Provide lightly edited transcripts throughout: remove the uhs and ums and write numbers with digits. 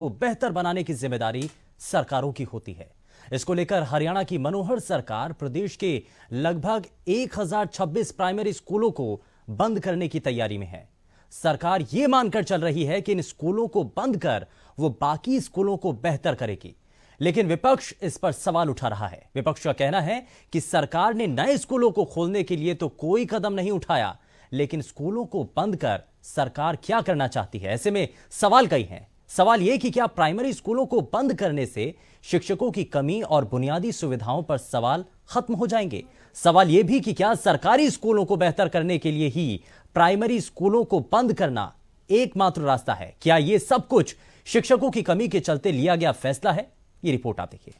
को बेहतर बनाने की जिम्मेदारी सरकारों की होती है। इसको लेकर हरियाणा की मनोहर सरकार प्रदेश के लगभग 1026 प्राइमरी स्कूलों को बंद करने की तैयारी में है। सरकार यह मानकर चल रही है कि इन स्कूलों को बंद कर वो बाकी स्कूलों को बेहतर करेगी, लेकिन विपक्ष इस पर सवाल उठा रहा है। विपक्ष का कहना है कि सरकार ने नए स्कूलों को खोलने के लिए तो कोई कदम नहीं उठाया, लेकिन स्कूलों को बंद कर सरकार क्या करना चाहती है। ऐसे में सवाल कई हैं। सवाल यह कि क्या प्राइमरी स्कूलों को बंद करने से शिक्षकों की कमी और बुनियादी सुविधाओं पर सवाल खत्म हो जाएंगे। सवाल यह भी कि क्या सरकारी स्कूलों को बेहतर करने के लिए ही प्राइमरी स्कूलों को बंद करना एकमात्र रास्ता है। क्या यह सब कुछ शिक्षकों की कमी के चलते लिया गया फैसला है? ये रिपोर्ट आप देखिए।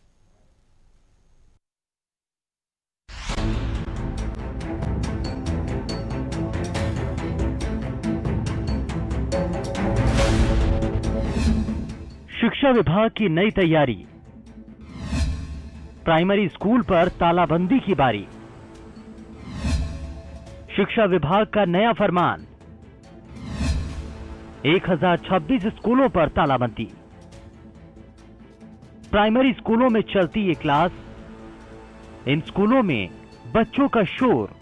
शिक्षा विभाग की नई तैयारी, प्राइमरी स्कूल पर तालाबंदी की बारी। शिक्षा विभाग का नया फरमान, 1026 स्कूलों पर तालाबंदी। प्राइमरी स्कूलों में चलती ये क्लास, इन स्कूलों में बच्चों का शोर।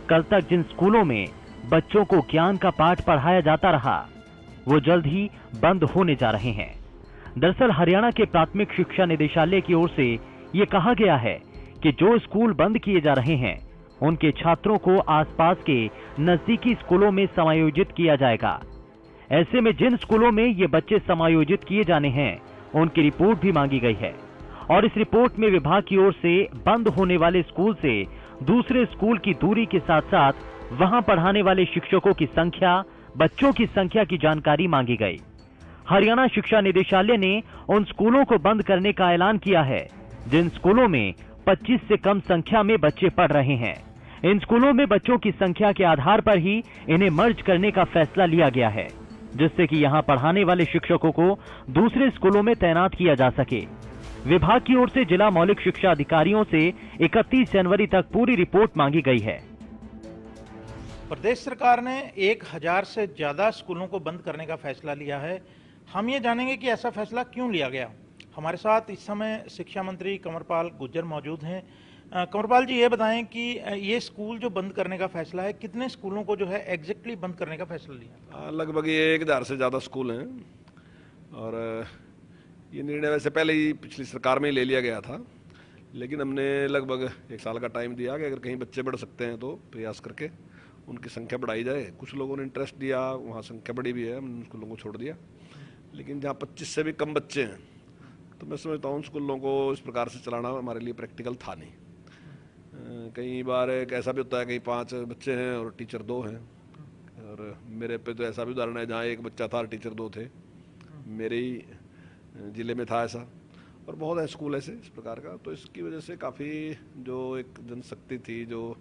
कल तक जिन स्कूलों में बच्चों को ज्ञान का पाठ पढ़ाया जाता रहा, वो जल्द ही बंद होने जा रहे हैं। दरअसल हरियाणा के प्राथमिक शिक्षा निदेशालय की ओर से ये कहा गया है कि जो स्कूल बंद किए जा रहे हैं, उनके छात्रों को आसपास के नजदीकी स्कूलों में समायोजित किया जाएगा। ऐसे में जिन स्कूलों में ये बच्चे समायोजित किए जाने हैं, उनकी रिपोर्ट भी मांगी गई है और इस रिपोर्ट में विभाग की ओर से बंद होने वाले स्कूल से दूसरे स्कूल की दूरी के साथ साथ वहां पढ़ाने वाले शिक्षकों की संख्या, बच्चों की संख्या की जानकारी मांगी गई। हरियाणा शिक्षा निदेशालय ने उन स्कूलों को बंद करने का ऐलान किया है जिन स्कूलों में 25 से कम संख्या में बच्चे पढ़ रहे हैं। इन स्कूलों में बच्चों की संख्या के आधार पर ही इन्हें मर्ज करने का फैसला लिया गया है, जिससे कि यहां पढ़ाने वाले शिक्षकों को दूसरे स्कूलों में तैनात किया जा सके। विभाग की ओर से जिला मौलिक शिक्षा अधिकारियों से 31 जनवरी तक पूरी रिपोर्ट मांगी गई है। प्रदेश सरकार ने 1000 से ज्यादा स्कूलों को बंद करने का फैसला लिया है। हम ये जानेंगे कि ऐसा फैसला क्यों लिया गया। हमारे साथ इस समय शिक्षा मंत्री कंवरपाल गुर्जर मौजूद हैं। कंवरपाल जी, ये बताएं कि ये स्कूल जो बंद करने का फैसला है, कितने स्कूलों को जो है एग्जैक्टली बंद करने का फैसला लिया? लगभग ये 1000 से ज़्यादा स्कूल हैं और ये निर्णय वैसे पहले ही पिछली सरकार में ही ले लिया गया था, लेकिन हमने लगभग 1 साल का टाइम दिया कि अगर कहीं बच्चे बढ़ सकते हैं तो प्रयास करके उनकी संख्या बढ़ाई जाए। कुछ लोगों ने इंटरेस्ट दिया, वहाँ संख्या बढ़ी भी है, हमने उन स्कूलों को छोड़ दिया। लेकिन जहाँ 25 से भी कम बच्चे हैं, तो मैं समझता हूँ स्कूलों को इस प्रकार से चलाना हमारे लिए प्रैक्टिकल था नहीं। कई बार एक ऐसा भी होता है, कहीं 5 बच्चे हैं और टीचर 2 हैं, और मेरे पे तो ऐसा भी उदाहरण है जहाँ 1 बच्चा था और टीचर 2 थे। मेरे ही ज़िले में था ऐसा, और बहुत है स्कूल ऐसे इस प्रकार का। तो इसकी वजह से काफ़ी जो एक जनशक्ति थी, जो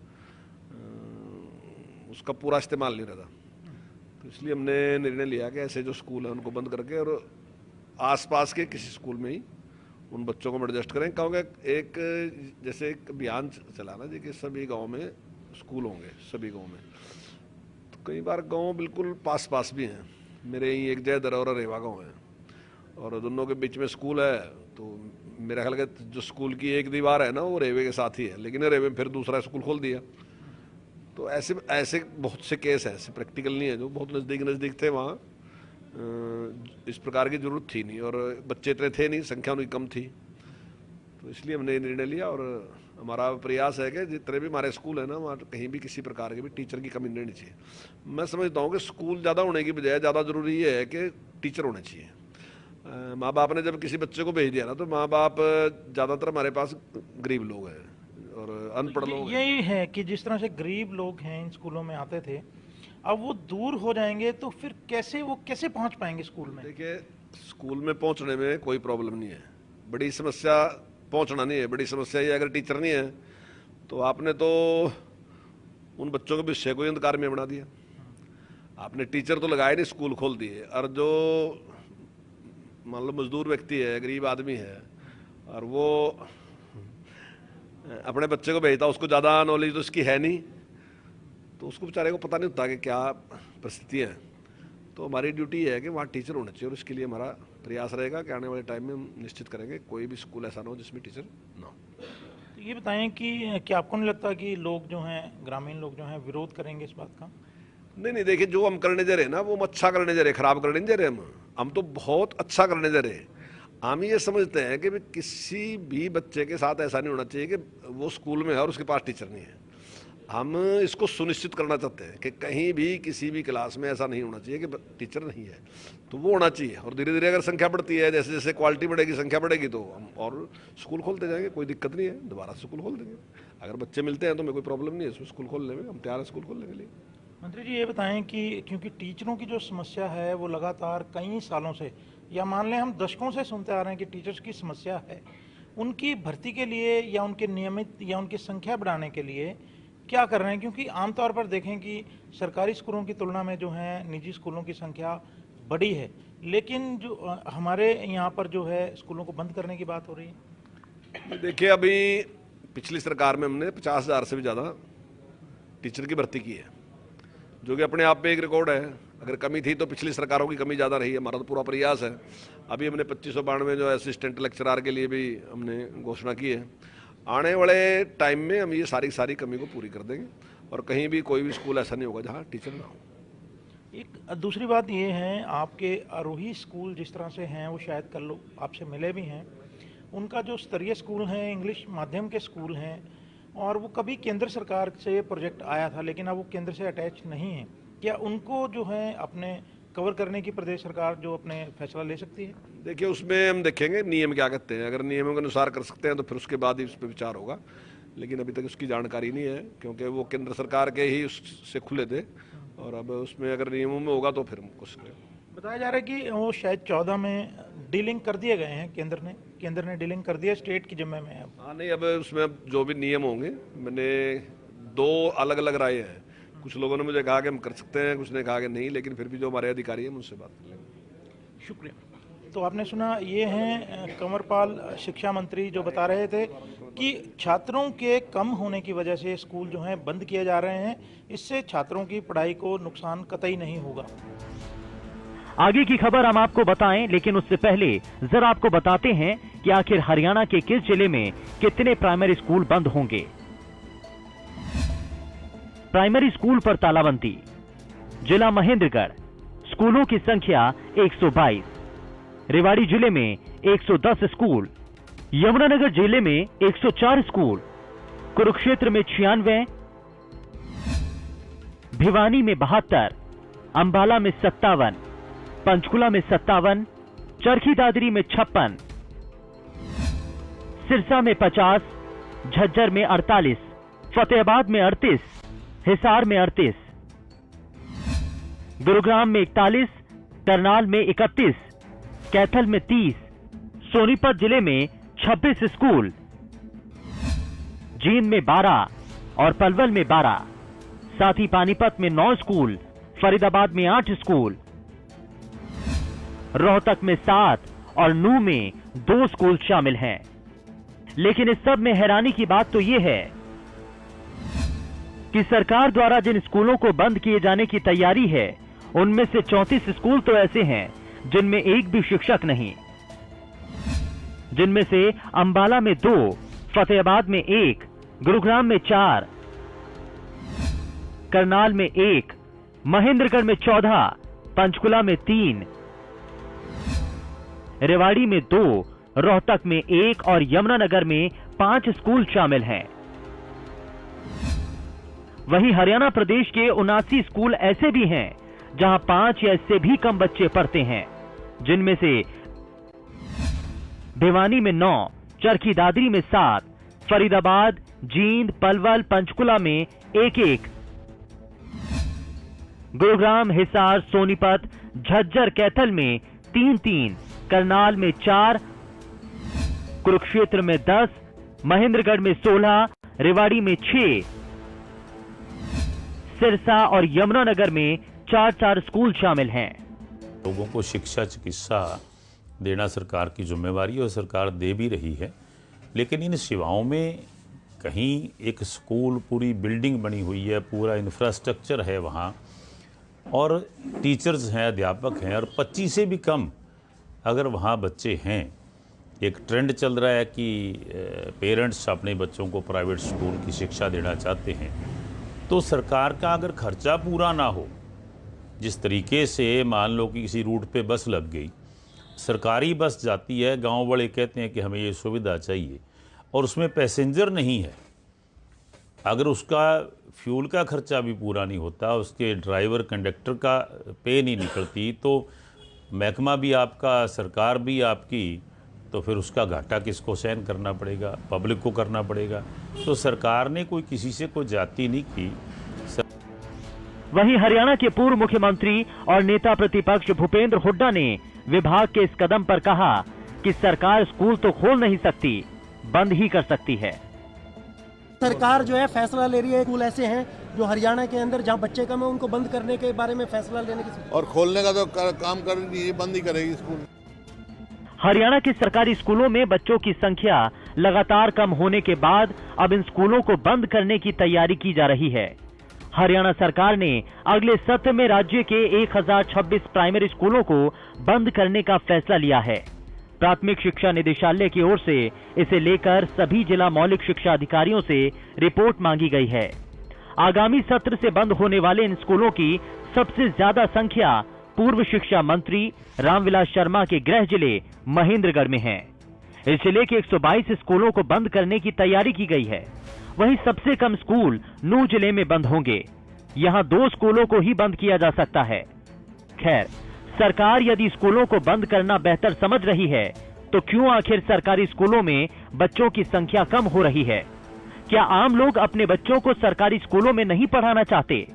उसका पूरा इस्तेमाल नहीं रहा था, तो इसलिए हमने निर्णय लिया कि ऐसे जो स्कूल हैं उनको बंद करके और आसपास के किसी स्कूल में ही उन बच्चों को एडजस्ट करें। क्योंकि एक जैसे एक अभियान चला ना जी कि सभी गांव में स्कूल होंगे, सभी गांव में। तो कई बार गांव बिल्कुल पास पास भी हैं। मेरे ही एक जयदर और रेवा गाँव है, और दोनों के बीच में स्कूल है। तो मेरा ख्याल है जो स्कूल की एक दीवार है ना, वो रेवे के साथ ही है, लेकिन रेवे में फिर दूसरा स्कूल खोल दिया। तो ऐसे ऐसे बहुत से केस हैं, ऐसे प्रैक्टिकल नहीं है, जो बहुत नज़दीक थे वहाँ इस प्रकार की ज़रूरत थी नहीं, और बच्चे इतने थे नहीं, संख्या उनकी कम थी। तो इसलिए हमने निर्णय लिया, और हमारा प्रयास है कि जितने भी हमारे स्कूल हैं ना, वहाँ कहीं भी किसी प्रकार के भी टीचर की कमी नहीं चाहिए। मैं समझता हूँ कि स्कूल ज़्यादा होने की बजाय ज़्यादा ज़रूरी ये है कि टीचर होने चाहिए। माँ बाप ने जब किसी बच्चे को भेज दिया ना, तो माँ बाप ज़्यादातर हमारे पास गरीब लोग हैं और अनपढ़ लोग। यही है कि जिस तरह से गरीब लोग हैं इन स्कूलों में आते थे, अब वो दूर हो जाएंगे तो फिर कैसे पहुंच पाएंगे स्कूल में? देखिए, स्कूल में पहुंचने में कोई प्रॉब्लम नहीं है, बड़ी समस्या पहुंचना नहीं है। बड़ी समस्या ये अगर टीचर नहीं है तो आपने तो उन बच्चों के विषय को अंधकार में बना दिया। आपने टीचर तो लगाए नहीं, स्कूल खोल दिए, और जो मान लो मजदूर व्यक्ति है, गरीब आदमी है, और वो अपने बच्चे को भेजता, उसको ज़्यादा नॉलेज तो उसकी है नहीं, तो उसको बेचारे को पता नहीं होता कि क्या परिस्थिति है। तो हमारी ड्यूटी है कि वहाँ टीचर होना चाहिए और इसके लिए हमारा प्रयास रहेगा कि आने वाले टाइम में हम निश्चित करेंगे कोई भी स्कूल ऐसा ना हो जिसमें टीचर ना हो। तो ये बताएं कि क्या आपको नहीं लगता कि लोग जो हैं, ग्रामीण लोग जो हैं, विरोध करेंगे इस बात का? नहीं, देखिए, जो हम करने जा रहे हैं ना, वो हम अच्छा करने जा रहे हैं, खराब करने नहीं जा रहे हम तो बहुत अच्छा करने जा रहे हैं। हम ये समझते हैं कि किसी भी बच्चे के साथ ऐसा नहीं होना चाहिए कि वो स्कूल में है और उसके पास टीचर नहीं है। हम इसको सुनिश्चित करना चाहते हैं कि कहीं भी किसी भी क्लास में ऐसा नहीं होना चाहिए कि टीचर नहीं है, तो वो होना चाहिए। और धीरे धीरे अगर संख्या बढ़ती है, जैसे जैसे क्वालिटी बढ़ेगी, संख्या बढ़ेगी, तो हम और स्कूल खोलते जाएंगे, कोई दिक्कत नहीं है, दोबारा स्कूल खोल देंगे। अगर बच्चे मिलते हैं तो हमें कोई प्रॉब्लम नहीं है इसमें, स्कूल खोलने में हम तैयार हैं स्कूल खोलने के लिए। मंत्री जी, ये बताएं कि क्योंकि टीचरों की जो समस्या है वो लगातार कई सालों से, या मान लें हम दशकों से सुनते आ रहे हैं कि टीचर्स की समस्या है, उनकी भर्ती के लिए या उनके नियमित या उनकी संख्या बढ़ाने के लिए क्या कर रहे हैं? क्योंकि आमतौर पर देखें कि सरकारी स्कूलों की तुलना में जो है निजी स्कूलों की संख्या बड़ी है, लेकिन जो हमारे यहाँ पर जो है स्कूलों को बंद करने की बात हो रही है। देखिए, अभी पिछली सरकार में हमने 50,000 से भी ज़्यादा टीचर की भर्ती की है, जो कि अपने आप में एक रिकॉर्ड है। अगर कमी थी तो पिछली सरकारों की कमी ज़्यादा रही है, हमारा तो पूरा प्रयास है। अभी हमने 2592 जो असिस्टेंट लेक्चरार के लिए भी हमने घोषणा की है। आने वाले टाइम में हम ये सारी कमी को पूरी कर देंगे और कहीं भी कोई भी स्कूल ऐसा नहीं होगा जहाँ टीचर ना हो। एक दूसरी बात ये है, आपके आरोही स्कूल जिस तरह से हैं वो शायद कल लोग आपसे मिले भी हैं, उनका जो स्तरीय स्कूल हैं, इंग्लिश माध्यम के स्कूल हैं, और वो कभी केंद्र सरकार से प्रोजेक्ट आया था लेकिन अब वो केंद्र से अटैच नहीं है। क्या उनको जो है अपने कवर करने की प्रदेश सरकार जो अपने फैसला ले सकती है? देखिए, उसमें हम देखेंगे नियम क्या कहते हैं। अगर नियमों के अनुसार कर सकते हैं तो फिर उसके बाद ही उस पर विचार होगा, लेकिन अभी तक उसकी जानकारी नहीं है क्योंकि वो केंद्र सरकार के ही उससे खुले थे, और अब उसमें अगर नियमों में होगा तो फिर हम कुछ करेंगे। बताया जा रहा है कि वो शायद 14 में डीलिंग कर दिए गए हैं, केंद्र ने डीलिंग कर दिया, स्टेट की जिम्मे में है। हाँ, नहीं, अब उसमें जो भी नियम होंगे, मैंने 2 अलग अलग राय हैं। कुछ लोगों ने मुझे कहा कि हम कर सकते हैं, कुछ ने कहा कि नहीं, लेकिन फिर भी जो हमारे अधिकारी हैं उनसे बात कर लेंगे। शुक्रिया। तो आपने सुना, ये हैं कंवरपाल शिक्षा मंत्री, जो बता रहे थे कि छात्रों के कम होने की वजह से स्कूल जो हैं बंद किए जा रहे हैं, इससे छात्रों की पढ़ाई को नुकसान कतई नहीं होगा। आगे की खबर हम आपको बताएं, लेकिन उससे पहले जरा आपको बताते हैं कि आखिर हरियाणा के किस जिले में कितने प्राइमरी स्कूल बंद होंगे। प्राइमरी स्कूल पर तालाबंदी। जिला महेंद्रगढ़, स्कूलों की संख्या 122। रेवाड़ी जिले में 110 स्कूल। यमुनानगर जिले में 104 स्कूल। कुरुक्षेत्र में 96, भिवानी में 72, अंबाला में 57, पंचकुला में 57, चरखी दादरी में 56, सिरसा में 50, झज्जर में 48, फतेहाबाद में 38, हिसार में 38, गुरुग्राम में 41, करनाल में 31, कैथल में 30, सोनीपत जिले में 26 स्कूल, जींद में 12 और पलवल में 12, साथ ही पानीपत में 9 स्कूल, फरीदाबाद में 8 स्कूल, रोहतक में 7 और नूंह में 2 स्कूल शामिल हैं। लेकिन इस सब में हैरानी की बात तो यह है कि सरकार द्वारा जिन स्कूलों को बंद किए जाने की तैयारी है, उनमें से 34 स्कूल तो ऐसे हैं जिनमें एक भी शिक्षक नहीं, जिनमें से अंबाला में 2, फतेहाबाद में 1, गुरुग्राम में 4, करनाल में 1, महेंद्रगढ़ में 14, पंचकुला में 3, रेवाड़ी में 2, रोहतक में 1 और यमुनानगर में 5 स्कूल शामिल हैं। वहीं हरियाणा प्रदेश के 79 स्कूल ऐसे भी हैं जहां 5 या इससे भी कम बच्चे पढ़ते हैं, जिनमें से भिवानी में 9, चरखी दादरी में 7, फरीदाबाद, जींद, पलवल, पंचकुला में 1-1, गुरुग्राम, हिसार, सोनीपत, झज्जर, कैथल में 3-3, करनाल में 4, कुरुक्षेत्र में 10, महेंद्रगढ़ में 16, रेवाड़ी में 6, सिरसा और यमुनानगर में 4-4 स्कूल शामिल हैं। लोगों को शिक्षा चिकित्सा देना सरकार की जिम्मेवारी है और सरकार दे भी रही है, लेकिन इन सेवाओं में कहीं एक स्कूल, पूरी बिल्डिंग बनी हुई है, पूरा इंफ्रास्ट्रक्चर है वहाँ, और टीचर्स हैं, अध्यापक हैं, और 25 से भी कम अगर वहाँ बच्चे हैं। एक ट्रेंड चल रहा है कि पेरेंट्स अपने बच्चों को प्राइवेट स्कूल की शिक्षा देना चाहते हैं, तो सरकार का अगर खर्चा पूरा ना हो, जिस तरीके से मान लो कि किसी रूट पे बस लग गई, सरकारी बस जाती है, गांव वाले कहते हैं कि हमें ये सुविधा चाहिए, और उसमें पैसेंजर नहीं है, अगर उसका फ्यूल का खर्चा भी पूरा नहीं होता, उसके ड्राइवर कंडक्टर का पे नहीं निकलती, तो महकमा भी आपका, सरकार भी आपकी, तो फिर उसका घाटा किसको सहन करना पड़ेगा? पब्लिक को करना पड़ेगा। तो सरकार ने कोई किसी से कोई जाति नहीं की। वहीं हरियाणा के पूर्व मुख्यमंत्री और नेता प्रतिपक्ष भूपेंद्र हुड्डा ने विभाग के इस कदम पर कहा कि सरकार स्कूल तो खोल नहीं सकती, बंद ही कर सकती है। सरकार जो है फैसला ले रही है, स्कूल ऐसे हैं जो हरियाणा के अंदर जहां बच्चे कम है उनको बंद करने के बारे में फैसला लेने की, और खोलने का तो काम कर रही है, बंद ही करेगी स्कूल। हरियाणा के सरकारी स्कूलों में बच्चों की संख्या लगातार कम होने के बाद अब इन स्कूलों को बंद करने की तैयारी की जा रही है। हरियाणा सरकार ने अगले सत्र में राज्य के 1026 प्राइमरी स्कूलों को बंद करने का फैसला लिया है। प्राथमिक शिक्षा निदेशालय की ओर से इसे लेकर सभी जिला मौलिक शिक्षा अधिकारियों से रिपोर्ट मांगी गई है। आगामी सत्र से बंद होने वाले इन स्कूलों की सबसे ज्यादा संख्या पूर्व शिक्षा मंत्री रामविलास शर्मा के गृह जिले महेंद्रगढ़ में है। इस जिले के 122 स्कूलों को बंद करने की तैयारी की गई है। वहीं सबसे कम स्कूल नूंह जिले में बंद होंगे। यहां 2 स्कूलों को ही बंद किया जा सकता है। खैर, सरकार यदि स्कूलों को बंद करना बेहतर समझ रही है, तो क्यों आखिर सरकारी स्कूलों में बच्चों की संख्या कम हो रही है? क्या आम लोग अपने बच्चों को सरकारी स्कूलों में नहीं पढ़ाना चाहते?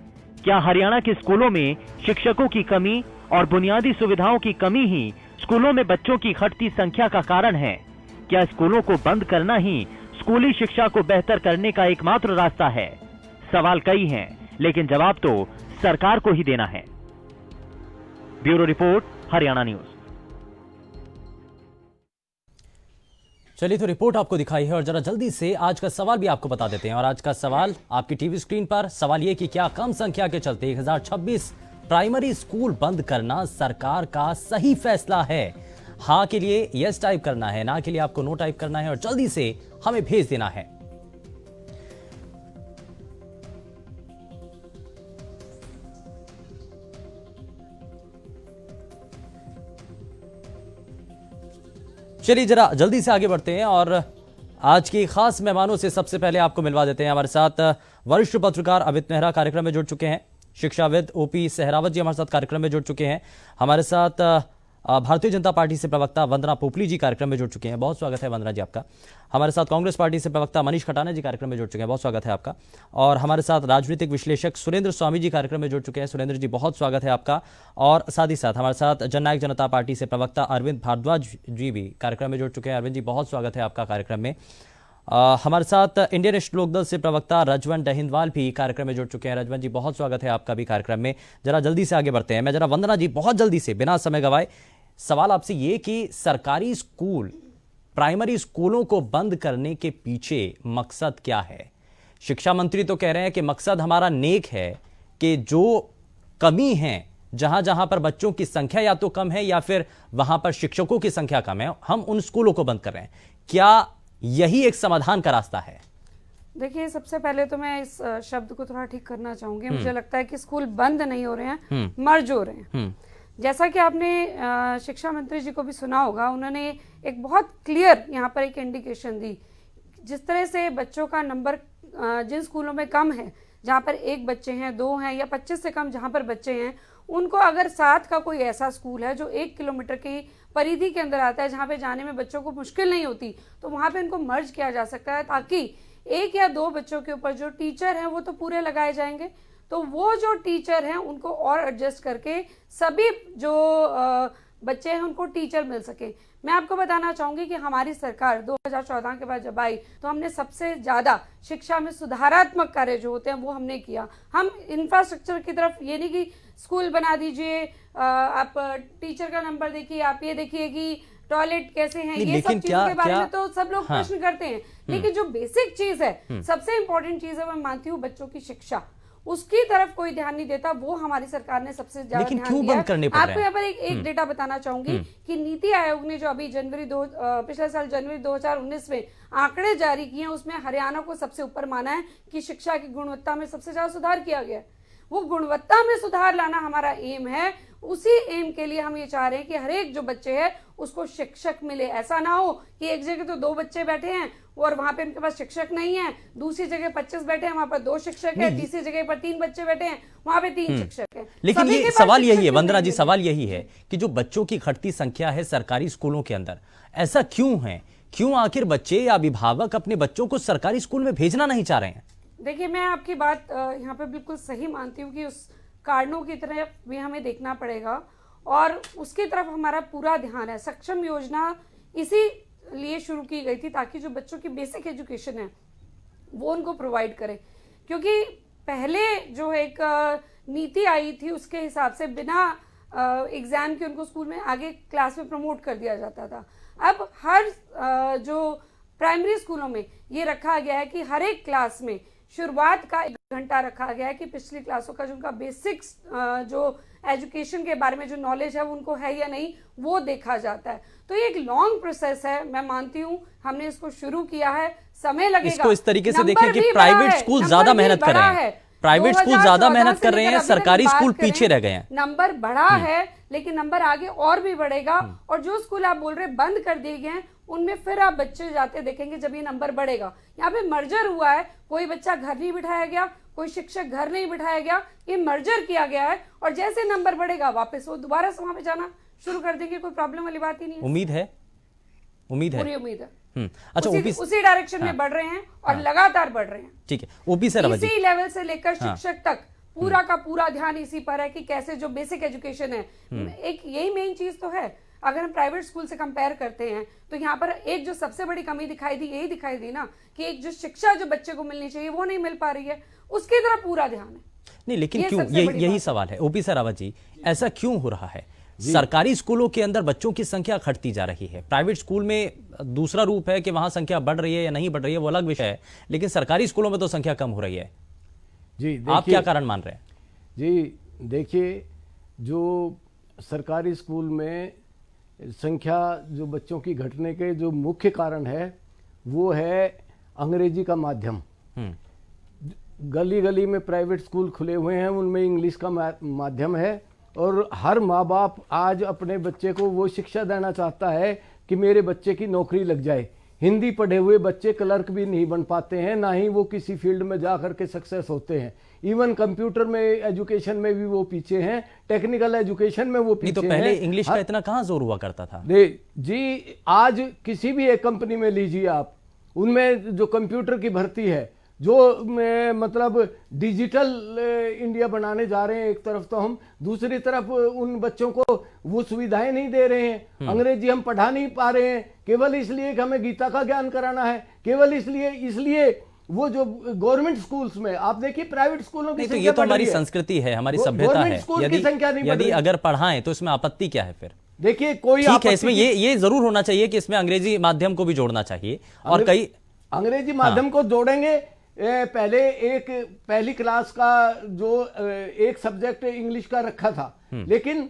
क्या हरियाणा के स्कूलों में शिक्षकों की कमी और बुनियादी सुविधाओं की कमी ही स्कूलों में बच्चों की घटती संख्या का कारण है? क्या स्कूलों को बंद करना ही स्कूली शिक्षा को बेहतर करने का एकमात्र रास्ता है? सवाल कई हैं, लेकिन जवाब तो सरकार को ही देना है। Bureau report, Haryana news. चलिए, तो रिपोर्ट आपको दिखाई है और जरा जल्दी से आज का सवाल भी आपको बता देते हैं। और आज का सवाल आपकी टीवी स्क्रीन पर। सवाल ये कि क्या कम संख्या के चलते 1026 प्राइमरी स्कूल बंद करना सरकार का सही फैसला है? हाँ के लिए यस टाइप करना है, ना के लिए आपको नो टाइप करना है और जल्दी से हमें भेज देना है। चलिए, जरा जल्दी से आगे बढ़ते हैं और आज की खास मेहमानों से सबसे पहले आपको मिलवा देते हैं। हमारे साथ वरिष्ठ पत्रकार अमित मेहरा कार्यक्रम में जुड़ चुके हैं। शिक्षाविद ओपी सहरावत जी हमारे साथ कार्यक्रम में जुड़ चुके हैं। हमारे साथ भारतीय जनता पार्टी से प्रवक्ता वंदना पोपली जी कार्यक्रम में जुड़ चुके हैं। बहुत स्वागत है वंदना जी आपका। हमारे साथ कांग्रेस पार्टी से प्रवक्ता मनीष खटाना जी कार्यक्रम में जुड़ चुके हैं। बहुत स्वागत है आपका। और हमारे साथ राजनीतिक विश्लेषक सुरेंद्र स्वामी जी कार्यक्रम में जुड़ चुके हैं। सुरेंद्र जी, बहुत स्वागत है आपका। और साथ ही साथ हमारे साथ जननायक जनता पार्टी से प्रवक्ता अरविंद भारद्वाज जी भी कार्यक्रम में जुड़ चुके हैं। अरविंद जी, बहुत स्वागत है आपका कार्यक्रम में। हमारे साथ इंडियन नेशनल लोकदल से प्रवक्ता रजवन डहिंदवाल भी कार्यक्रम में जुड़ चुके हैं। रजवन जी, बहुत स्वागत है आपका भी कार्यक्रम में। जरा जल्दी से आगे बढ़ते हैं। मैं जरा वंदना जी, बहुत जल्दी से बिना समय गवाए सवाल आपसे ये कि सरकारी स्कूल, प्राइमरी स्कूलों को बंद करने के पीछे मकसद क्या है? शिक्षा मंत्री तो कह रहे हैं कि मकसद हमारा नेक है कि जो कमी है, जहां जहां पर बच्चों की संख्या या तो कम है या फिर वहां पर शिक्षकों की संख्या कम है, हम उन स्कूलों को बंद कर रहे हैं। क्या यही एक समाधान का रास्ता है? देखिए, सबसे पहले तो मैं इस शब्द को थोड़ा ठीक करना चाहूंगी। मुझे लगता है कि स्कूल बंद नहीं हो रहे हैं, मर्ज हो रहे हैं। जैसा कि आपने शिक्षा मंत्री जी को भी सुना होगा, उन्होंने एक बहुत क्लियर यहाँ पर एक इंडिकेशन दी। जिस तरह से बच्चों का नंबर जिन स्कूलों में कम है, जहाँ पर 1 बच्चे हैं, 2 हैं या 25 से कम जहाँ पर बच्चे हैं, उनको अगर साथ का कोई ऐसा स्कूल है जो 1 किलोमीटर की परिधि के अंदर आता है, जहाँ पे जाने में बच्चों को मुश्किल नहीं होती, तो वहाँ पे उनको मर्ज किया जा सकता है, ताकि 1 या 2 बच्चों के ऊपर जो टीचर हैं वो तो पूरे लगाए जाएंगे, तो वो जो टीचर हैं उनको और एडजस्ट करके सभी जो बच्चे हैं उनको टीचर मिल सके। मैं आपको बताना चाहूंगी कि हमारी सरकार 2014 के बाद जब आई तो हमने सबसे ज्यादा शिक्षा में सुधारात्मक कार्य जो होते हैं वो हमने किया। हम इंफ्रास्ट्रक्चर की तरफ, ये नहीं कि स्कूल बना दीजिए, आप टीचर का नंबर देखिए, आप ये देखिए कि टॉयलेट कैसे हैं, ये सब चीजों के बारे में तो सब लोग प्रश्न करते हैं, लेकिन जो बेसिक चीज है, सबसे इंपॉर्टेंट चीज है, मैं मानती हूँ बच्चों की शिक्षा। उसकी तरफ कोई ध्यान नहीं देता। वो हमारी सरकार ने सबसे ज्यादा लेकिन ध्यान क्यों दिया बंद है। करने पड़ रहे आपको हैं? यहाँ पर एक डेटा बताना चाहूंगी कि नीति आयोग ने जो अभी पिछले साल जनवरी 2019 में आंकड़े जारी किए हैं, उसमें हरियाणा को सबसे ऊपर माना है कि शिक्षा की गुणवत्ता में सबसे ज्यादा सुधार किया गया है। वो गुणवत्ता में सुधार लाना हमारा एम है। उसी एम के लिए हम ये चाह रहे हैं कि हर एक जो बच्चे है उसको शिक्षक मिले। ऐसा ना हो कि एक जगह तो 2 बच्चे बैठे हैं और वहां पे उनके पास शिक्षक नहीं है, दूसरी जगह 25 बैठे हैं, वहां पर 2 शिक्षक है, तीसरी जगह पर 3 बच्चे बैठे हैं, वहां पे 3 शिक्षक है। लेकिन सभी ये के पास सवाल शिक्षक यही है क्यों वंदना नहीं जी, मिले? सवाल यही है कि जो बच्चों की घटती संख्या है सरकारी स्कूलों के अंदर, ऐसा क्यों है? क्यों आखिर बच्चे या अभिभावक अपने बच्चों को सरकारी स्कूल में भेजना नहीं चाह रहे हैं? देखिए, मैं आपकी बात यहाँ पे बिल्कुल सही मानती हूँ कि उस कारणों की तरफ भी हमें देखना पड़ेगा और उसकी तरफ हमारा पूरा ध्यान है। सक्षम योजना इसी लिए शुरू की गई थी ताकि जो बच्चों की बेसिक एजुकेशन है वो उनको प्रोवाइड करें, क्योंकि पहले जो एक नीति आई थी उसके हिसाब से बिना एग्जाम के उनको स्कूल में आगे क्लास में प्रमोट कर दिया जाता था। अब हर जो प्राइमरी स्कूलों में ये रखा गया है कि हर एक क्लास में शुरुआत का 1 घंटा रखा गया है कि पिछली क्लासों का जो उनका बेसिक्स जो एजुकेशन के बारे में जो नॉलेज है वो उनको है या नहीं वो देखा जाता है। तो ये एक लॉन्ग प्रोसेस है, मैं मानती हूँ। हमने इसको शुरू किया है, समय लगेगा। इसको इस तरीके से नंबर देखें कि भी प्राइवेट बड़ा है, स्कूल नंबर ज्यादा भी मेहनत कर बड़ा रहे हैं। है। प्राइवेट स्कूल ज्यादा मेहनत कर रहे हैं, से लेकर सरकारी अभी तक स्कूल बात करें, पीछे रह गए हैं। नंबर बढ़ा है लेकिन नंबर आगे और भी बढ़ेगा। और जो स्कूल आप बोल रहे हैं बंद कर दिए गए हैं, उनमें फिर आप बच्चे जाते देखेंगे जब ये नंबर बढ़ेगा। यहाँ पे मर्जर हुआ है, कोई बच्चा घर नहीं बिठाया गया, कोई शिक्षक घर नहीं बिठाया गया, ये मर्जर किया गया है। और जैसे नंबर बढ़ेगा वापस वो दोबारा से वहां पे जाना शुरू कर देंगे। कोई प्रॉब्लम वाली बात ही नहीं है। उम्मीद है पूरी उम्मीद है। अच्छा, उसी डायरेक्शन में बढ़ रहे हैं और लगातार बढ़ रहे हैं। ठीक है, ओपी सर अवधि, इसी लेवल से लेकर शिक्षक तक पूरा का पूरा ध्यान इसी पर है कि कैसे जो बेसिक एजुकेशन है, एक यही मेन चीज तो है। अगर हम प्राइवेट स्कूल से कंपेयर करते हैं तो यहाँ पर एक जो सबसे बड़ी कमी दिखाई दी, यही दिखाई दी ना कि एक जो शिक्षा जो बच्चे को मिलनी चाहिए वो नहीं मिल पा रही है, उसकी तरफ पूरा ध्यान है। नहीं लेकिन ये क्यों, सबसे बड़ी यही बात सवाल है ओपी सर अवध जी, ऐसा क्यों हो रहा है? सरकारी स्कूलों के अंदर बच्चों की संख्या घटती जा रही है, प्राइवेट स्कूल में दूसरा रूप है कि वहां संख्या बढ़ रही है या नहीं बढ़ रही है, वो अलग विषय है, लेकिन सरकारी स्कूलों में तो संख्या कम हो रही है। जी आप क्या कारण मान रहे हैं? जी देखिए, जो सरकारी स्कूल में संख्या जो बच्चों की घटने के जो मुख्य कारण है वो है अंग्रेजी का माध्यम। गली गली में प्राइवेट स्कूल खुले हुए हैं, उनमें इंग्लिश का माध्यम है और हर माँ बाप आज अपने बच्चे को वो शिक्षा देना चाहता है कि मेरे बच्चे की नौकरी लग जाए। हिंदी पढ़े हुए बच्चे क्लर्क भी नहीं बन पाते हैं, ना ही वो किसी फील्ड में जा करके सक्सेस होते हैं। इवन कंप्यूटर में एजुकेशन में भी वो पीछे हैं, टेक्निकल एजुकेशन में वो पीछे तो पहले इंग्लिश का इतना कहाँ जोर हुआ करता था? जी आज किसी भी एक कंपनी में लीजिए आप, उनमें जो कंप्यूटर की भर्ती है, जो मतलब डिजिटल इंडिया बनाने जा रहे हैं एक तरफ तो हम, दूसरी तरफ उन बच्चों को वो सुविधाएं नहीं दे रहे हैं। अंग्रेजी हम पढ़ा नहीं पा रहे हैं केवल इसलिए कि हमें गीता का ज्ञान कराना है, केवल इसलिए वो जो गवर्नमेंट स्कूल्स में आप देखिए, प्राइवेट स्कूलों की तो ये तो हमारी संस्कृति है, हमारी सभ्यता है। यदि अगर पढ़ाएं तो इसमें आपत्ति क्या है फिर? देखिए कोई ठीक है, इसमें ये जरूर होना चाहिए कि इसमें अंग्रेजी माध्यम को भी जोड़ना चाहिए और कई अंग्रेजी माध्यम को जोड़ेंगे। पहले पहली क्लास का जो एक सब्जेक्ट इंग्लिश का रखा था, लेकिन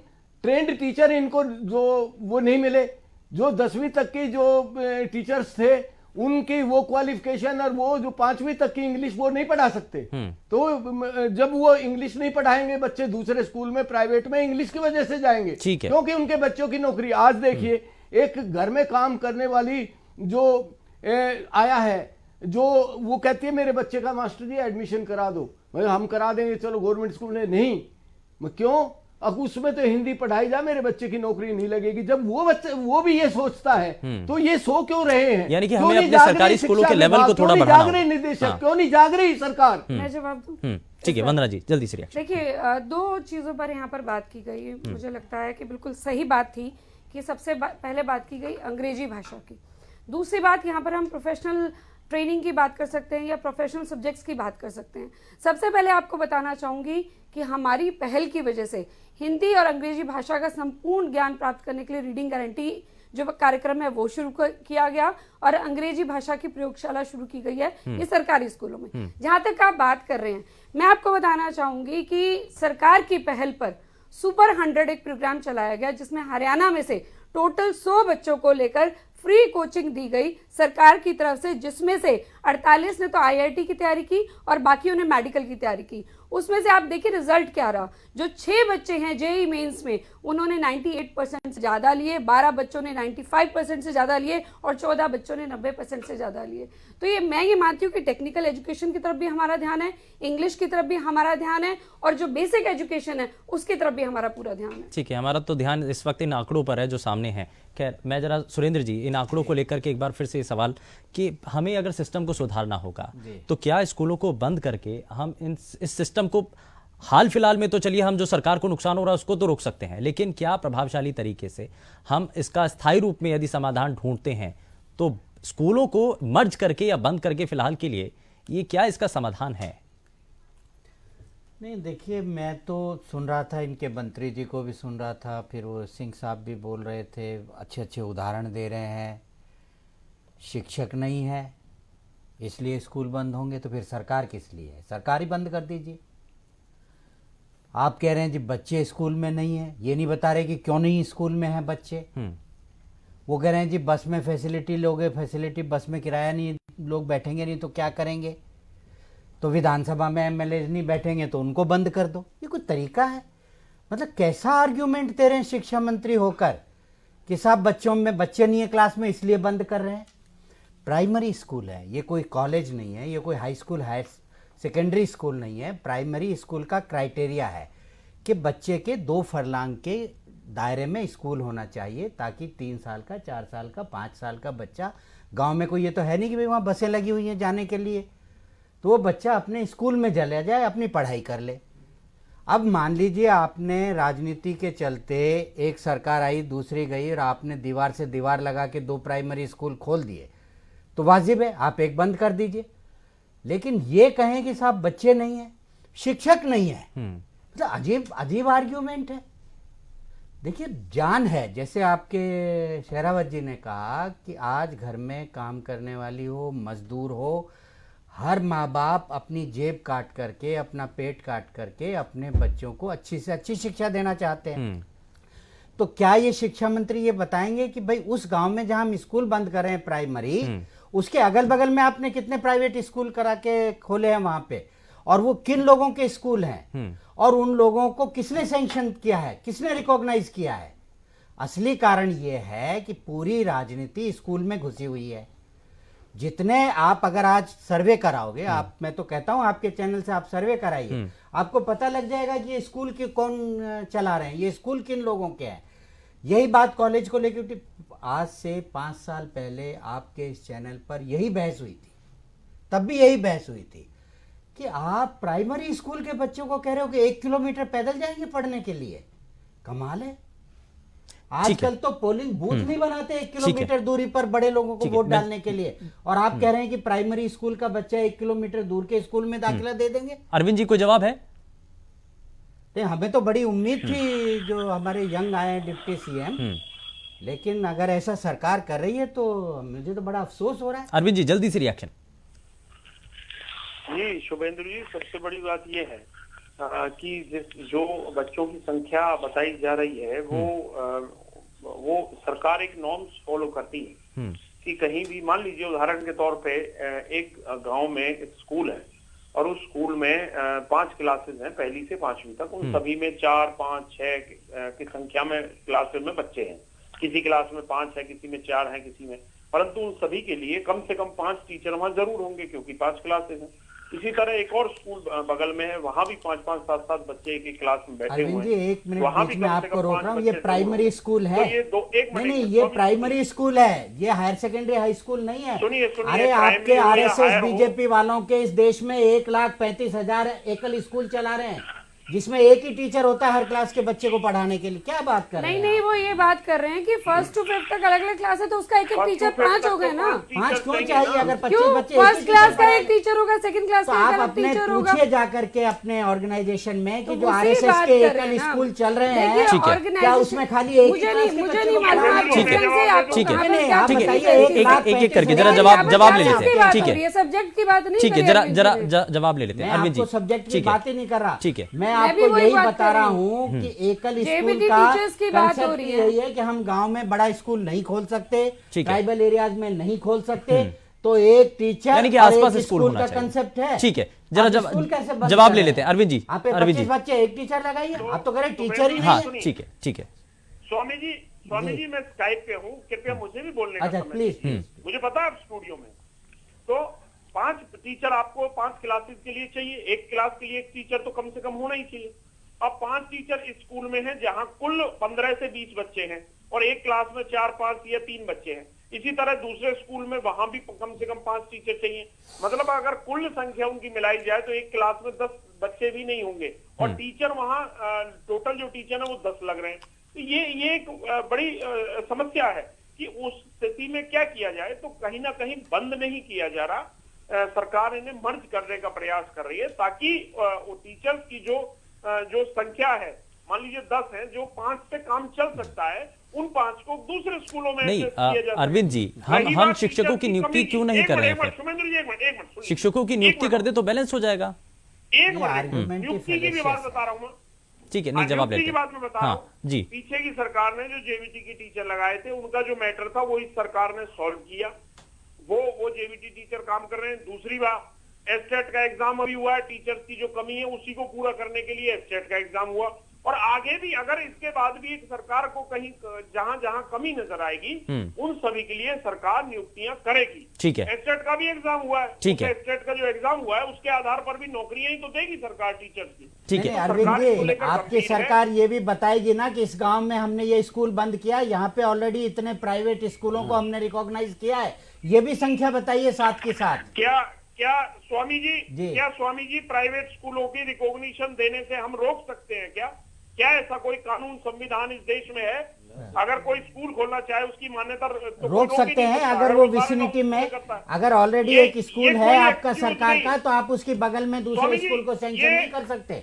ट्रेंड टीचर इनको जो वो नहीं मिले। जो 10वीं तक के जो टीचर्स थे उनकी वो क्वालिफिकेशन और वो जो 5वीं तक की इंग्लिश वो नहीं पढ़ा सकते। तो जब वो इंग्लिश नहीं पढ़ाएंगे, बच्चे दूसरे स्कूल में प्राइवेट में इंग्लिश की वजह से जाएंगे, क्योंकि उनके बच्चों की नौकरी। आज देखिए एक घर में काम करने वाली जो आया है, जो वो कहती है मेरे बच्चे का मास्टर जी एडमिशन करा दो, हम करा देंगे, चलो गवर्नमेंट स्कूल में नहीं, क्यों? अब उसमें तो हिंदी पढ़ाई जा, मेरे बच्चे की नौकरी नहीं लगेगी। जब वो बच्चे वो भी ये सोचता है तो ये सो क्यों रहे हैं? यानी कि हमें अपने सरकारी स्कूलों के लेवल को थोड़ा बढ़ाना होगा। निदेशक क्यों नहीं जाग रही सरकार? मैं जवाब दूं? ठीक है वंदना जी, जल्दी से रिएक्शन। देखिए, 2 चीजों पर यहाँ पर बात की गई, मुझे लगता है कि बिल्कुल सही बात थी कि सबसे पहले बात की गई अंग्रेजी भाषा की। दूसरी बात, यहाँ पर हम प्रोफेशनल ट्रेनिंग की बात कर सकते हैं या प्रोफेशनल सब्जेक्ट्स की बात कर सकते हैं। सबसे पहले आपको बताना चाहूंगी कि हमारी पहल की वजह से हिंदी और अंग्रेजी भाषा का संपूर्ण ज्ञान प्राप्त करने के लिए रीडिंग गारंटी जो कार्यक्रम है वो शुरू किया गया और अंग्रेजी भाषा की प्रयोगशाला शुरू की गई है ये सरकारी स्कूलों में। जहां तक आप बात कर रहे हैं, मैं आपको बताना चाहूंगी कि सरकार की पहल पर सुपर 100 एक प्रोग्राम चलाया गया जिसमें हरियाणा में से टोटल 100 बच्चों को लेकर फ्री कोचिंग दी गई सरकार की तरफ से, जिसमें से 48 ने तो IIT की तैयारी की और बाकियों ने मेडिकल की तैयारी की। उसमें से आप देखिए रिजल्ट क्या रहा। जो 6 बच्चे हैं JEE मेंस में उन्होंने 98% से ज्यादा लिए, 12 बच्चों ने 95% से ज्यादा लिए और 14 बच्चों ने 90% से ज्यादा लिए। तो मैं ये मानती हूँ कि टेक्निकल एजुकेशन की तरफ भी हमारा ध्यान है, इंग्लिश की तरफ भी हमारा ध्यान है और जो बेसिक एजुकेशन है उसकी तरफ भी हमारा पूरा ध्यान है। ठीक है, हमारा तो ध्यान इस वक्त इन आंकड़ों पर है जो सामने है। खैर, मैं जरा सुरेंद्र जी इन आंकड़ों को लेकर के एक बार फिर से सवाल कि हमें अगर सिस्टम को सुधारना होगा तो क्या स्कूलों को बंद करके हम इस सिस्टम को हाल फिलहाल में तो चलिए हम जो सरकार को नुकसान हो रहा है उसको तो रोक सकते हैं, लेकिन क्या प्रभावशाली तरीके से हम इसका स्थायी रूप में यदि समाधान ढूंढते हैं तो स्कूलों को मर्ज करके या बंद करके फिलहाल के लिए ये क्या इसका समाधान है? नहीं, देखिए, मैं तो सुन रहा था, इनके मंत्री जी को भी सुन रहा था, फिर वो सिंह साहब भी बोल रहे थे, अच्छे अच्छे उदाहरण दे रहे हैं। शिक्षक नहीं है इसलिए स्कूल बंद होंगे, तो फिर सरकार किस लिए है? सरकार ही बंद कर दीजिए। आप कह रहे हैं जी बच्चे स्कूल में नहीं है, ये नहीं बता रहे कि क्यों नहीं स्कूल में है बच्चे। वो कह रहे हैं जी बस में फैसिलिटी लोगे, फैसिलिटी बस में किराया नहीं, लोग बैठेंगे नहीं तो क्या करेंगे? तो विधानसभा में MLA नहीं बैठेंगे तो उनको बंद कर दो। ये कोई तरीका है? मतलब कैसा आर्ग्यूमेंट दे रहे हैं शिक्षा मंत्री होकर कि साहब बच्चों में बच्चे नहीं है क्लास में इसलिए बंद कर रहे हैं। प्राइमरी स्कूल है, ये कोई कॉलेज नहीं है, ये कोई high school higher secondary school नहीं है। प्राइमरी स्कूल का क्राइटेरिया है कि बच्चे के 2 फरलांग के दायरे में स्कूल होना चाहिए ताकि 3 साल का, 4 साल का, 5 साल का बच्चा, गांव में कोई ये तो है नहीं कि भाई वहाँ बसें लगी हुई हैं जाने के लिए, तो वो बच्चा अपने स्कूल में चला जाए, अपनी पढ़ाई कर ले। अब मान लीजिए आपने राजनीति के चलते एक सरकार आई, दूसरी गई और आपने दीवार से दीवार लगा के 2 प्राइमरी स्कूल खोल दिए, तो वाजिब है आप एक बंद कर दीजिए। लेकिन ये कहें कि साहब बच्चे नहीं है, शिक्षक नहीं है, मतलब अजीब अजीब आर्ग्यूमेंट है। देखिए, जान है, जैसे आपके शेरावत जी ने कहा कि आज घर में काम करने वाली हो, मजदूर हो, हर माँ बाप अपनी जेब काट करके, अपना पेट काट करके अपने बच्चों को अच्छी से अच्छी शिक्षा देना चाहते हैं। तो क्या ये शिक्षा मंत्री ये बताएंगे कि भाई उस गांव में जहां हम स्कूल बंद कर रहे हैं प्राइमरी, उसके अगल बगल में आपने कितने प्राइवेट स्कूल करा के खोले हैं वहां पे, और वो किन लोगों के स्कूल हैं, और उन लोगों को किसने सैंक्शन किया है, किसने रिकॉग्नाइज किया है? असली कारण ये है कि पूरी राजनीति स्कूल में घुसी हुई है। जितने आप अगर आज सर्वे कराओगे, आप, मैं तो कहता हूं आपके चैनल से आप सर्वे कराइए, आपको पता लग जाएगा कि ये स्कूल के कौन चला रहे हैं, ये स्कूल किन लोगों के हैं। यही बात कॉलेज को लेकर आज से 5 साल पहले आपके इस चैनल पर यही बहस हुई थी, तब भी यही बहस हुई थी कि आप प्राइमरी स्कूल के बच्चों को कह रहे हो कि 1 किलोमीटर पैदल जाएंगे पढ़ने के लिए। कमाल है। आजकल तो पोलिंग बूथ नहीं बनाते 1 किलोमीटर दूरी पर बड़े लोगों को वोट डालने के लिए, और आप कह रहे हैं कि प्राइमरी स्कूल का बच्चा 1 किलोमीटर दूर के स्कूल में दाखिला दे देंगे। अरविंद जी, कोई जवाब है? हमें तो बड़ी उम्मीद थी जो हमारे यंग आए हैं डिप्टी CM, लेकिन अगर ऐसा सरकार कर रही है तो मुझे तो बड़ा अफसोस हो रहा है। अरविंद जी, जल्दी से रिएक्शन। जी शुभेंद्र जी, सबसे बड़ी बात ये है कि जो बच्चों की संख्या बताई जा रही है वो सरकार एक नॉर्म्स फॉलो करती है कि कहीं भी, मान लीजिए उदाहरण के तौर पे एक गांव में एक स्कूल है और उस स्कूल में 5 क्लासेस हैं, 1ली से 5वीं तक, उन सभी में 4, 5, 6 की संख्या में क्लासेस में बच्चे हैं। किसी क्लास में 5 है, किसी में 4 है, किसी में, परंतु उन सभी के लिए कम से कम 5 टीचर वहां जरूर होंगे क्योंकि 5 क्लासेस हैं। इसी तरह एक और स्कूल बगल में है, वहां भी 5-5, 7-7 बच्चे एक क्लास में बैठे हुए हैं। एक मिनट बीच में आपको रोक रहा हूँ, ये प्राइमरी स्कूल है। नहीं, ये प्राइमरी स्कूल है, ये हायर सेकेंडरी हाई स्कूल नहीं है। अरे आपके RSS BJP वालों के इस देश में 1,35,000 एकल स्कूल चला रहे हैं, जिसमें एक ही टीचर होता है हर क्लास के बच्चे को पढ़ाने के लिए? क्या बात कर रहे हैं? नहीं, वो ये बात कर रहे हैं कि 1st to 5th तक अलग अलग क्लास है तो उसका एक एक टीचर 5 हो गए ना। 5 क्यों चाहिए? अगर 25 क्यों? बच्चे 1st क्लास का एक टीचर होगा, 2nd क्लास तो का आप एक अलग अपने टीचर होगा। पूछिए जाकर के अपने ऑर्गेनाइजेशन में कि तो जो उसी आरएसएस बात के कर रहे एकल हैं ना। स्कूल चल रहे देखिए, हैं, organization- क्या उसमें खाली एक मुझे क्लास नहीं के बच्चे मालूम को आप पढ़ाना किस ठीक है। ढंग से आपको ठीक है। कहाँ पर नहीं, क्या आप ठीक है, बताइए, बताइए। एक एक करके जरा नहीं, जवाब आप जवाब ले सब्जेक्ट लेते की हैं। बात ठीक हो रही है, सब्जेक्ट की बात नहीं ठीक है, करी जरा अरविंद जरा जी ने। जवाब ले लेते हैं मैं अरविंद जी। आपको सब्जेक्ट की ठीक है, बात ही नहीं कर रहा। ठीक है। मैं मैं भी आपको वही यही बात बता कर रहा रही हूँ कि एकल स्कूल JBT का टीचर्स की बात हो कंसेप्ट रही है। यही है कि हम गांव में बड़ा स्कूल नहीं खोल सकते, ठीक है। ट्राइबल एरियाज में नहीं खोल सकते, तो एक टीचर यानी कि और आसपास एक स्कूल स्कूल होना का चाहिए। कंसेप्ट है। ठीक है, जरा आप स्कूल कैसे बंद जवाब कर ले रहे लेते हैं हैं? अरविंद जी। आप 25 अरविंद जी, बच्चे एक टीचर लगाइए, आप तो कह रहे टीचर ही हाँ नहीं है। ठीक है, ठीक है। स्वामी जी मैं स्काइप पे हूँ, कृपया मुझे भी बोलने का अच्छा, समय प्लीज। दीजिए। मुझे पता है आप स्टूडियो में, तो 5 टीचर आपको 5 क्लासेस के लिए चाहिए, एक क्लास के लिए एक टीचर तो कम से कम होना ही चाहिए। अब 5 टीचर इस स्कूल में हैं जहां कुल 15 से 20 बच्चे हैं और एक क्लास में 4, 5 या 3 बच्चे हैं। इसी तरह दूसरे स्कूल में वहां भी कम से कम 5 टीचर चाहिए। मतलब अगर कुल संख्या उनकी मिलाई जाए तो एक क्लास में 10 बच्चे भी नहीं होंगे और टीचर वहां टोटल जो टीचर है वो 10 लग रहे हैं। तो ये एक बड़ी समस्या है कि उस स्थिति में क्या किया जाए। तो कहीं ना कहीं बंद नहीं किया जा रहा, सरकार इन्हें मर्ज करने का प्रयास कर रही है ताकि वो टीचर्स की जो संख्या है, मान लीजिए 10 है, जो 5 पे काम चल सकता है, उन 5 को दूसरे स्कूलों में नहीं adjust किया जा सकता है। अरविंद जी, हम शिक्षकों की नियुक्ति क्यों नहीं कर रहे हैं? फिर सुमेंद्र जी एक मिनट सुनिए। शिक्षकों की नियुक्ति कर दे तो बैलेंस हो जाएगा। एक ये मिनट argument ही नियुक्ति की भी बात बता रहा हूँ मैं। ठीक है, नहीं जवाब नियुक्ति लेते की बात मैं बता रहा हाँ हूँ। जी। पीछे की सरकार ने जो जेबीटी की टीचर लगाए थे उनका जो मैटर था वो इस सरकार ने सॉल्व किया, वो जेबीटी टीचर काम कर रहे हैं। दूसरी बात, एस्टेट का एग्जाम अभी हुआ है, टीचर्स की जो कमी है उसी को पूरा करने के लिए एस्टेट का एग्जाम हुआ और आगे भी अगर इसके बाद भी एक सरकार को कहीं जहां जहां कमी नजर आएगी उन सभी के लिए सरकार नियुक्तियां करेगी। ठीक है। एस्टेट का भी एग्जाम हुआ है, ठीक है। एस्टेट का जो एग्जाम हुआ है उसके आधार पर भी नौकरियां ही तो देगी सरकार टीचर्स की। ठीक नहीं, है, अरविंद सरकार इसको जी, लेकर आपकी गंभीर है। सरकार ये भी बताएगी ना कि इस गांव में हमने ये स्कूल बंद किया, यहाँ पे ऑलरेडी इतने प्राइवेट स्कूलों को हमने रिकॉग्नाइज किया है, ये भी संख्या बताइए साथ के साथ। क्या स्वामी जी, जी। क्या स्वामी जी प्राइवेट स्कूलों की रिकॉग्निशन देने से हम रोक सकते हैं क्या ऐसा कोई कानून संविधान इस देश में है? अगर कोई स्कूल खोलना चाहे उसकी मान्यता तो रोक सकते हैं अगर वो विसिनिटी में, अगर ऑलरेडी एक स्कूल है आपका सरकार का, तो आप उसकी बगल में दूसरे स्कूल को सैंक्शन नहीं कर सकते।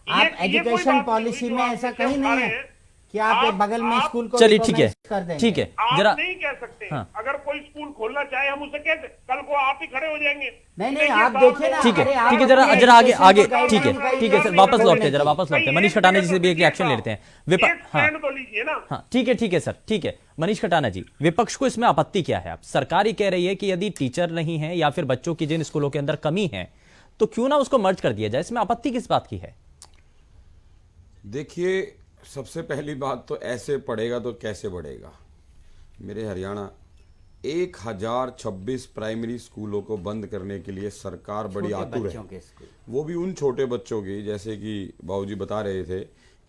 आप एजुकेशन पॉलिसी में ऐसा कहीं नहीं है कि आप बगल में स्कूल को चलिए ठीक है, कर देंगे। ठीक है, आप जरा नहीं कह सकते। हाँ। अगर कोई स्कूल खोलना चाहे हम उसे कैसे, कल को आप ही खड़े हो जाएंगे। नहीं आप देखिए ना। ठीक है, अरे आप ठीक है, जरा अपने जरा आगे education आगे को guideline ठीक है, guideline ठीक है सर, guideline वापस guideline लौटते हैं, जरा वापस लौटते हैं। मनीष खटाना जी से भी एक रिएक्शन ले लेते हैं। हाँ तो लीजिए ना। हाँ ठीक है सर, ठीक है। मनीष खटाना जी, विपक्ष को इसमें आपत्ति क्या है? आप सरकार ही कह रही है कि यदि टीचर नहीं है या फिर बच्चों की जिन स्कूलों के अंदर कमी है तो क्यों ना उसको मर्ज कर दिया जाए, इसमें आपत्ति किस बात की है? देखिए, सबसे पहली बात तो ऐसे पढ़ेगा तो कैसे बढ़ेगा। मेरे हरियाणा 1026 प्राइमरी स्कूलों को बंद करने के लिए सरकार बड़ी आतुर है, वो भी उन छोटे बच्चों की, जैसे कि बाबूजी बता रहे थे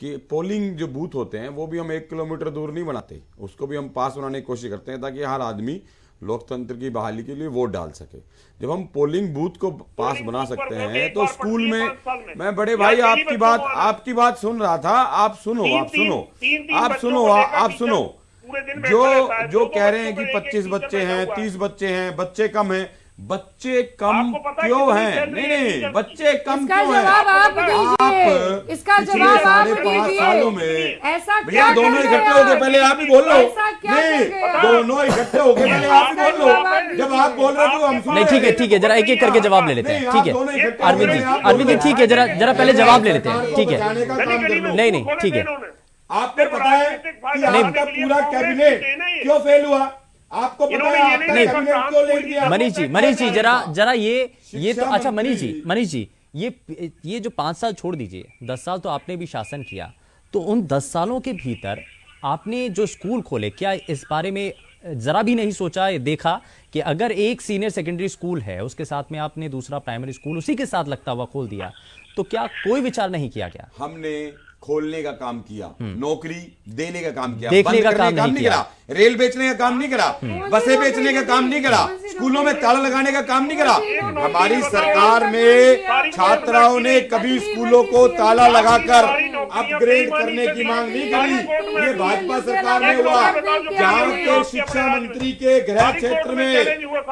कि पोलिंग जो बूथ होते हैं वो भी हम 1 किलोमीटर दूर नहीं बनाते, उसको भी हम पास बनाने की कोशिश करते हैं ताकि हर आदमी लोकतंत्र की बहाली के लिए वोट डाल सके। जब हम पोलिंग बूथ को पास बना सकते हैं तो स्कूल में, मैं बड़े भाई आपकी बात सुन रहा था, आप सुनो जो कह रहे हैं कि 25 बच्चे हैं, 30 बच्चे हैं, बच्चे कम हैं, बच्चे कम क्यों हैं? नहीं बच्चे कम क्यों हैं? आप इसका जवाब आप दीजिए। 5.5 सालों में ऐसा भैया दोनों इकट्ठे हो गए, पहले आप ही बोल लो। नहीं, दोनों इकट्ठे हो गए, पहले आप ही बोल लो। जब आप बोल रहे थे हम नहीं, ठीक है, जरा एक एक करके जवाब ले लेते हैं। ठीक है अरविंद जी, ठीक है, जरा पहले जवाब ले लेते हैं। ठीक है, नहीं ठीक है। आपको पता है कि आपका पूरा कैबिनेट क्यों फेल हुआ? आपको पता है आपका कैबिनेट क्यों लेट गया? मनीष जी जरा ये तो अच्छा मनीष जी ये जो 5 साल छोड़ दीजिए, 10 साल तो आपने भी शासन किया, तो उन 10 सालों के भीतर आपने जो स्कूल खोले, क्या इस बारे में जरा भी नहीं सोचा, देखा कि अगर एक सीनियर सेकेंडरी स्कूल है उसके साथ में आपने दूसरा प्राइमरी स्कूल उसी के साथ लगता हुआ खोल दिया, तो क्या कोई विचार नहीं किया गया? हमने खोलने का काम किया, नौकरी देने का काम किया, देखने बंद का करने काम नहीं किया। रेल बेचने का काम नहीं करा, बसें बेचने का काम नहीं करा, स्कूलों में ताला लगाने का काम नहीं करा। हमारी सरकार में छात्राओं ने कभी स्कूलों को ताला लगाकर अपग्रेड करने की मांग नहीं करी। ये भाजपा सरकार में हुआ, जहां के शिक्षा मंत्री के गृह क्षेत्र में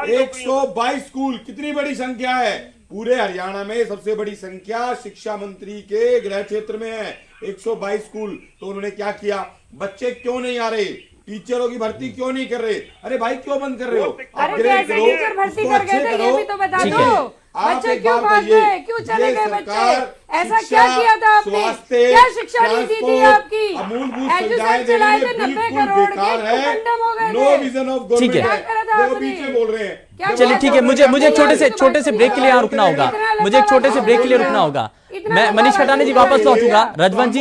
122 स्कूल, कितनी बड़ी संख्या है। पूरे हरियाणा में सबसे बड़ी संख्या शिक्षा मंत्री के गृह क्षेत्र में है, 122 स्कूल। तो उन्होंने क्या किया? बच्चे क्यों नहीं आ रहे, टीचरों की भर्ती क्यों नहीं कर रहे? अरे भाई क्यों बंद कर रहे हो? अपग्रेड करो, टीचर भर्ती कर गए थे, ये भी तो बता दो। बच्चे क्यों भाग गए, क्यों चले गए बच्चे? ऐसा क्या किया था आपने? क्या शिक्षा नीति थी आपकी? एजुकेशन चलाए थे 90 करोड़ के, खंडन हो गए थे। ठीक है, क्या करा था आपने? बोल रहे हैं। चलिए ठीक है, मुझे छोटे से ब्रेक के लिए यहाँ रुकना होगा, मुझे एक छोटे से ब्रेक के लिए रुकना होगा। मैं मनीष खटाने जी वापस लौटूंगा। रजवंत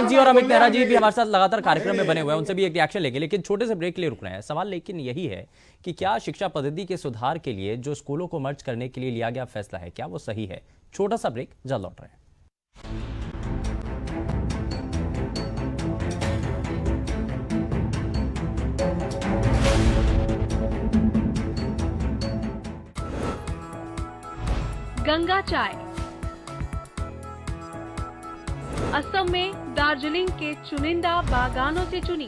जी और अमित नेहरा जी भी हमारे साथ लगातार कार्यक्रम में बने हुए हैं, उनसे भी एक रिएक्शन लेंगे, लेकिन छोटे से ब्रेक के लिए रुकना है। सवाल लेकिन यही है कि क्या शिक्षा पद्धति के सुधार के लिए जो स्कूलों को मर्ज करने के लिए लिया गया फैसला है, क्या वो सही है? छोटा सा ब्रेक, जल्द लौट रहे हैं। गंगा चाय असम में दार्जिलिंग के चुनिंदा बागानों से चुनी